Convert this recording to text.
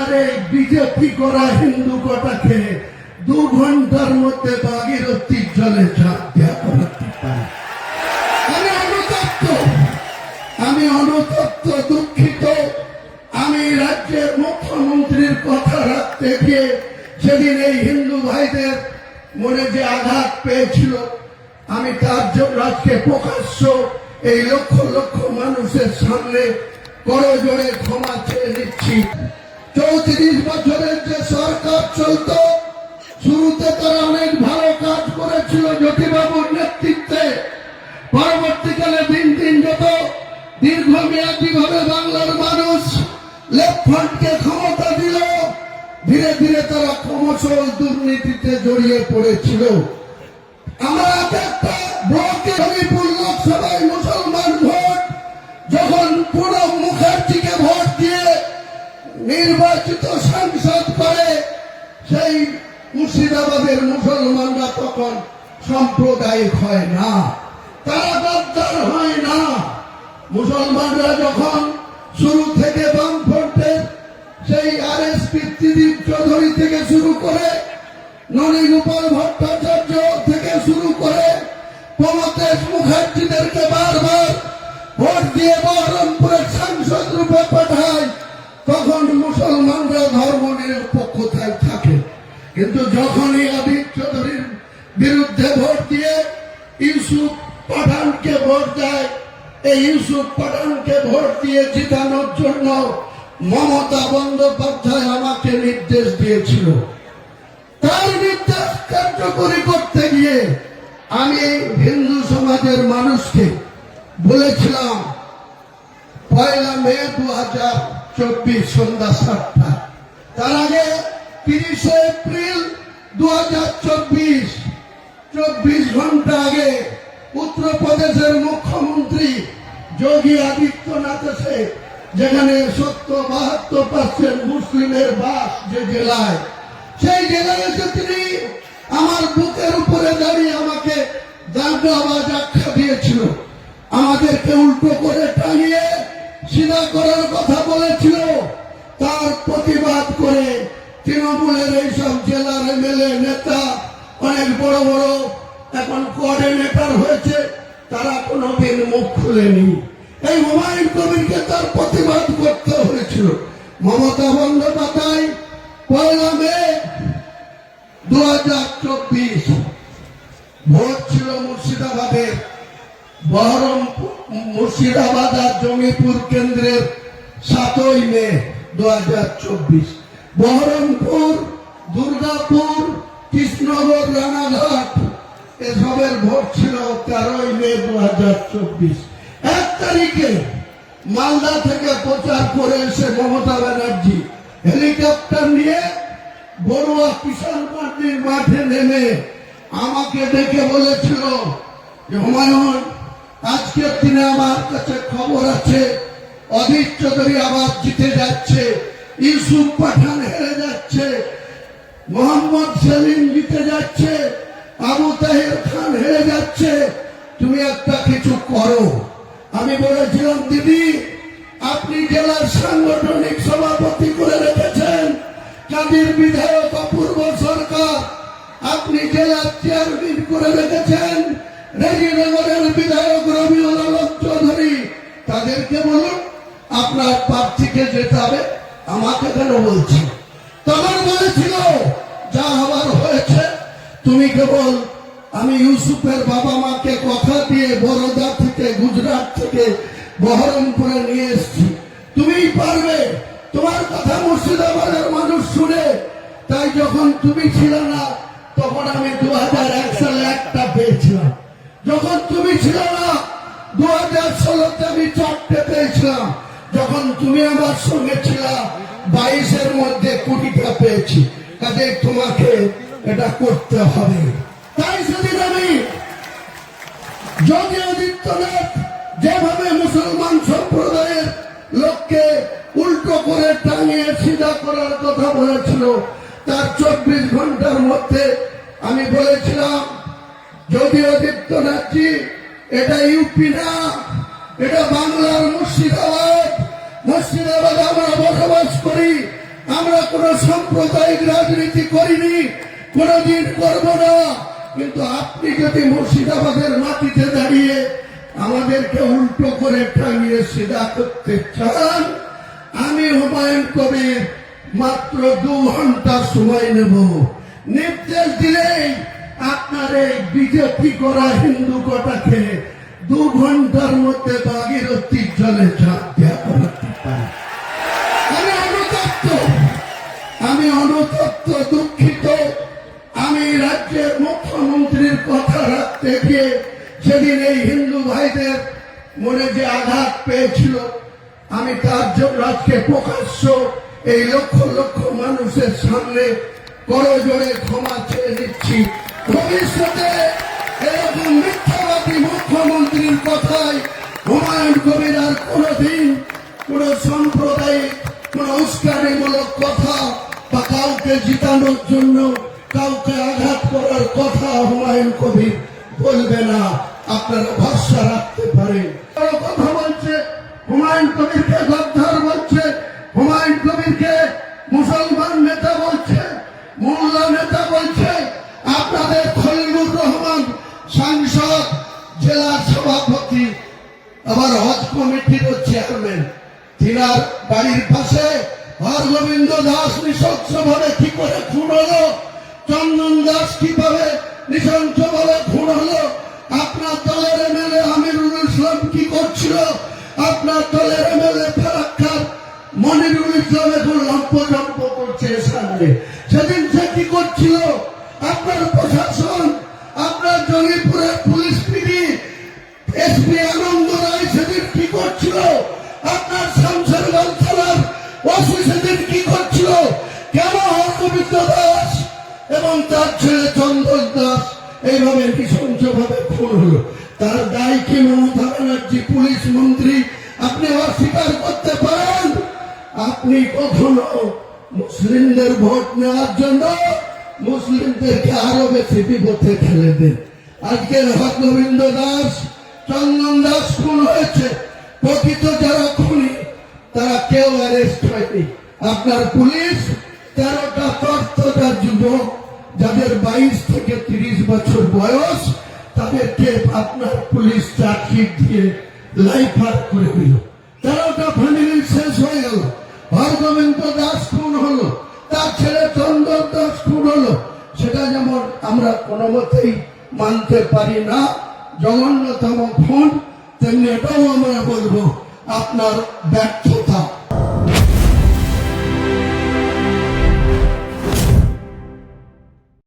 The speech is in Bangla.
আরে বিজেপি করা হিন্দু কটাকে 2 ঘন্টার মধ্যে ভাগীরথীর জলে ঝাঁপ দেওয়া করাতে পারে। আমি অনুতপ্ত, দুঃখিত। আমি রাজ্যের মুখ্যমন্ত্রীর কথা রাখতে গিয়ে সেদিন এই হিন্দু ভাইদের মনে যে আঘাত পেয়েছিল, আমি তার জন্য আজকে প্রকাশ্য এই লক্ষ লক্ষ মানুষের সামনে করজোড়ে ক্ষমা চেয়ে নিচ্ছি। 34 বছরের যে সরকার চলত, শুরুতে তারা অনেক ভালো কাজ করেছিল জ্যোতিবাবুর নেতৃত্বে। পরবর্তীকালে দিন দিন যত দীর্ঘমেয়াদী ভাবে বাংলার মানুষ লেফট ফ্রন্টকে ক্ষমতা দিল, ধীরে ধীরে তারা ক্রমশ দুর্নীতিতে জড়িয়ে পড়েছিল। আমরা একটা ব্লকে হরিপুর লোকসভায় মুসলমান ভোট যখন প্রণব মুখার্জিকে ভোট দিয়ে নির্বাচিত সাংসদ করে, সেই মুর্শিদাবাদের মুসলমানরা তখন সাম্প্রদায়িক হয় না, তারা গদ্দার হয় না। মুসলমানরা যখন শুরু থেকে বামফ্রন্টের সেই RSP ত্রিদীপ চৌধুরী থেকে শুরু করে, ননীগোপাল ভট্টাচার্য থেকে শুরু করে প্রমথেশ মুখার্জিদেরকে বারবার ভোট দিয়ে বহরমপুরের সাংসদ রূপে পাঠায়, তখন মুসলমানরা ধর্ম নিরপেক্ষ থাকে। কিন্তু যখনই আদিত চৌধুরীর বিরুদ্ধে ভোট দিয়ে ইউসুফ পাঠানকে ভোট দেয়, এই ইউসুফ পাঠানকে ভোট দিয়ে জিতানোর জন্য মমতা বন্দ্যোপাধ্যায় আমাকে নির্দেশ দিয়েছিল। তার নির্দেশ কার্যকরী করতে গিয়ে আমি হিন্দু সমাজের মানুষকে বলেছিলাম 1 মে 2024 সন্ধ্যা 7টা, তার আগে 30 এপ্রিল 2024, 24 ঘন্টা আগে উত্তরপ্রদেশের মুখ্যমন্ত্রী যোগী আদিত্যনাথ এসে, যেখানে 72% মুসলিমের বাস যে জেলায়, সেই জেলায় এসে তিনি আমার বুকের উপরে দাঁড়িয়ে আমাকে দাঙ্গাবাজ আখ্যা দিয়েছিল। আমাদেরকে উল্টো করে টাঙিয়ে সিধা করার কথা বলেছিল। তার প্রতিবাদ করে তৃণমূলের এইসব জেলার MLA নেতা, অনেক বড় বড় এখন কোঅর্ডিনেটর হয়েছে, তারা কোনোদিন মুখ খুলেনি। এই হুমায়ুন কবিরকে তার প্রতিবাদ করতে হয়েছিল। মমতা বন্দ্যোপাধ্যায় 1 মে 2024 ভোট ছিল মুর্শিদাবাদের, মুর্শিদাবাদ আর জঙ্গিপুর কেন্দ্রের 7 মে 2024, বহরমপুর, দুর্গাপুর, কৃষ্ণনগর, রানাঘাট এসবের ভোট ছিল 13 মে 2024। 1 তারিখে মালদা থেকে প্রচার করে এসে মমতা ব্যানার্জি হেলিকপ্টার নিয়ে বড়ুয়া কিষাণ পার্টির মাঠে নেমে আমাকে ডেকে বলেছিল যে হুমায়ুন, আজকের দিনে আমার কাছে খবর আছে অধীর চৌধুরী আবার জিতে যাচ্ছে, ইউসুফ পাঠান হেরে যাচ্ছে, মোহাম্মদ সেলিম জিতে যাচ্ছে, আবু তাহের খান হেরে যাচ্ছে, তুমি একটা কিছু করো। আমি বলেছিলাম, দিদি আপনি জেলার সাংগঠনিক সভাপতি করে রেখেছেন কাদের বিধায়ক অপূর্ব সরকার, আপনি জেলার চেয়ারম্যান করে রেখেছেন রেজিনগরের বিধায়ক রবিউল আলম চৌধুরী, তাদেরকে বলুন আপনার প্রার্থীকে যেতে হবে, আমাকে কেন বলছি? তখন বলেছিল যা হবার হয়েছে, তুমি কেবল, আমি ইউসুফের বাবা মাকে কথা দিয়ে বরোদা থেকে, গুজরাট থেকে বহরমপুরে নিয়ে এসছি, তুমিই পারবে, তোমার কথা মুর্শিদাবাদের মানুষ শুনে। তাই যখন তুমি ছিল না তখন আমি 2001 সালে একটা পেয়েছিলাম, যখন তুমি ছিল না 2016-তে আমি 4টে পেয়েছিলাম, যখন তুমি আমার সঙ্গে ছিল 22-এর মধ্যে 20টা পেয়েছি। কাজে তোমাকে এটা করতে হবে। তাই সেদিন আমি যোগী আদিত্যনাথ যেভাবে মুসলমান সম্প্রদায়ের লোককে উল্টো করে টাঙিয়ে সিধা করার কথা বলেছিল, তার 24 ঘন্টার মধ্যে আমি বলেছিলাম, যোগী আদিত্যনাথজি, এটা ইউপি না, এটা বাংলার মুর্শিদাবাদ। মুর্শিদাবাদে আমরা বসবাস করি, আমরা কোন সাম্প্রদায়িক রাজনীতি করিনি, কোনদিন করব না। কিন্তু আপনি যদি মুর্শিদাবাদের মাটিতে দাঁড়িয়ে আমাদেরকে উল্টো করে টাঙিয়ে সিধা করতে চান, আমি হুমায়ুন কবির মাত্র 2 ঘন্টা সময় নেব। নির্দেশ দিলেই আপনার এই বিজেপি করা হিন্দু কটাকে 2 ঘন্টার মধ্যে ভাগীরথীর জলে ঝাঁপ দেওয়া করাতে পারি। আমি অনুতপ্ত, দুঃখিত। আমি রাজ্যের মুখ্যমন্ত্রীর কথা রাখতে গিয়ে সেদিন এই হিন্দু ভাইদের মনে যে আঘাত পেয়েছিল, আমি তার জন্য আজকে প্রকাশ্য এই লক্ষ লক্ষ মানুষের সামনে করজোড়ে ক্ষমা চেয়ে নিচ্ছি। ভবিষ্যতে এরকম মিথ্যাবাদী মুখ্যমন্ত্রীর কথায় হুমায়ুন কবির আর কোনদিন কোন সাম্প্রদায়িক কোন উস্কানিমূলক কথা বা কাউকে জিতানোর জন্য কাউকে আঘাত করার কথা হুমায়ুন কবির বলবে না। আপনারা ভরসা রাখতে পারেন। কথা বলছে হুমায়ুন কবিরকে গদ্দার বলছে, হুমায়ুন কবিরকে মুসলমান নেতা বলছে, মোল্লা নেতা বলছে। আপনাদের খলিলুর রহমান সাংসদ, জেলার সভাপতি, আবার হজ কমিটির চেয়ারম্যান, তিনার বাড়ির পাশে হরগোবিন্দ দাস নৃশংসভাবে কি করে খুন হলো, চন্দন দাস কিভাবে নৃশংসভাবে খুন হলো, আপনার দলের এমএলএ আমিরুল ইসলাম কি করছিল, আপনার দলের এমএলএ ফারাক্কার মনিরুল ইসলাম এখন লম্পজম্প করছে সামনে। সেদিন সে কি করছিল? আপনার প্রশাসন, আপনার জঙ্গিপুরের পুলিশ পিডি এসপি আনন্দ রায় সেদিন কি করছিল? আপনার শামশেরগঞ্জ থানার ওসি সেদিন কি করছিল? কেন হরগোবিন্দ দাস এবং তার ছেলে চন্দন দাস এইভাবে নৃশংসভাবে খুন হলো? তার দায় কি মমতা ব্যানার্জি পুলিশ মন্ত্রী আপনি অস্বীকার করতে পারেন? আপনি কখনো মুসলিমদের ভোট নেওয়ার জন্য মুসলিমদেরকে আরো বেশি বিপদে ফেলে দেন। আজকে হরগোবিন্দ দাস, চন্দন দাস খুন হয়েছে, প্রকৃত যারা খুনি তারা কেউ অ্যারেস্ট হয়নি। আপনার পুলিশ 13টা তর্তদা যুবক যাদের 22 থেকে 30 বছর বয়স, তাদেরকে আপনার পুলিশ চার্জশিট দিয়ে লাইফার করে দিল। 13টা ফ্যামিলি শেষ হয়ে গেল। হরগোবিন্দ দাস খুন হলো, তার ছেলে চন্দন দাস খুন হলো। সেটা যেমন আমরা কোনো মতেই মানতে পারি না, জঘন্যতম খুন, তেমনি এটাও আমরা বলবো আপনার ব্যর্থতা।